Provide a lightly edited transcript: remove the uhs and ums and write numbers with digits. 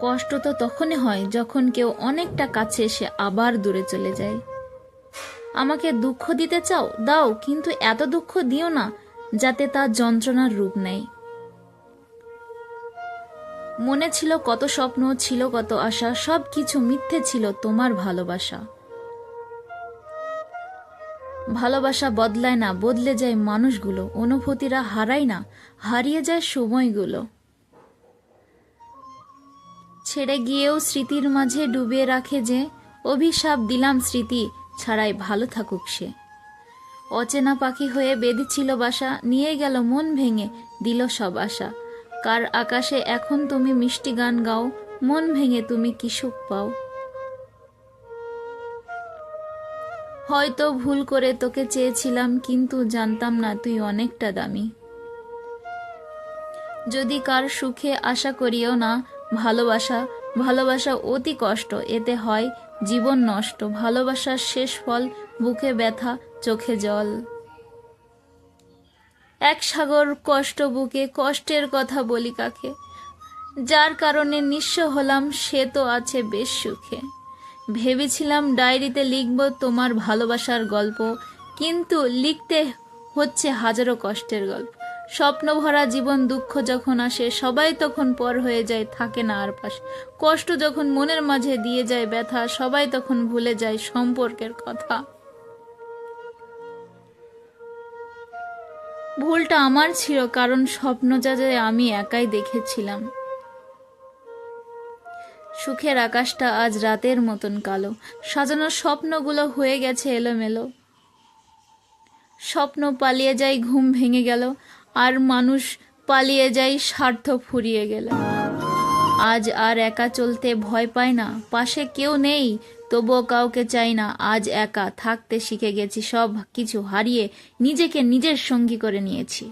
কষ্ট তো তখনই হয় যখন কেউ অনেকটা কাছে এসে আবার দূরে চলে যায়। আমাকে দুঃখ দিতে চাও, দাও, কিন্তু এত দুঃখ দিও না যাতে তা যন্ত্রণার রূপ নেয়। মনে ছিল কত স্বপ্ন, ছিল কত আশা, সব কিছু মিথ্যে ছিল তোমার ভালোবাসা। ভালোবাসা বদলায় না, বদলে যায় মানুষগুলো, অনুভূতিরা হারায় না, হারিয়ে যায় সময়গুলো। ছেড়ে গিয়েও স্মৃতির মাঝে ডুবিয়ে রাখে যে, অভিশাপ দিলাম স্মৃতি ছাড়াই ভালো থাকুক সে। অচেনা পাখি হয়ে বেঁধেছিল বাসা, নিয়ে গেল মন ভেঙে, দিল সব আশা। কার আকাশে এখন তুমি মিষ্টি গান গাও, মন ভেঙে তুমি কি সুখ পাও। হয়তো ভুল করে তোকে চেয়েছিলাম, কিন্তু জানতাম না তুই অনেকটা দামি। যদি কার সুখে আশা করিও না, ভালোবাসা ভালোবাসা অতি কষ্ট, এতে হয় জীবন নষ্ট। ভালোবাসার শেষ ফল বুকে ব্যথা, চোখে জল। এক সাগর কষ্ট বুকে, কষ্টের কথা বলি কাকে, যার কারণে নিঃস্ব হলাম সে তো আছে বেশ সুখে। ভেবেছিলাম ডায়েরিতে লিখব তোমার ভালোবাসার গল্প, কিন্তু লিখতে হচ্ছে হাজারো কষ্টের গল্প। স্বপ্ন ভরা জীবন দুঃখ যখন আসে, সবাই তখন পর হয়ে যায়, থাকে না আর পাশে। কষ্ট যখন মনের মাঝে দিয়ে যায় ব্যথা, সবাই তখন ভুলে যায় সম্পর্কের কথা। ভুলটা আমার ছিল, কারণ স্বপ্নটা যে আমি একাই দেখেছিলাম। সুখের আকাশটা আজ রাতের মতন কালো, সাজানো স্বপ্নগুলো হয়ে গেছে এলোমেলো। স্বপ্ন পালিয়ে যায়, ঘুম ভেঙে গেল, আর মানুষ পালিয়ে যায় স্বার্থ ফুরিয়ে গেল। আজ আর একা চলতে ভয় পায় না, পাশে কেউ নেই তবুও কাউকে চাই না। আজ একা থাকতে শিখে গেছি, সব কিছু হারিয়ে নিজেকে নিজের সঙ্গী করে নিয়েছি।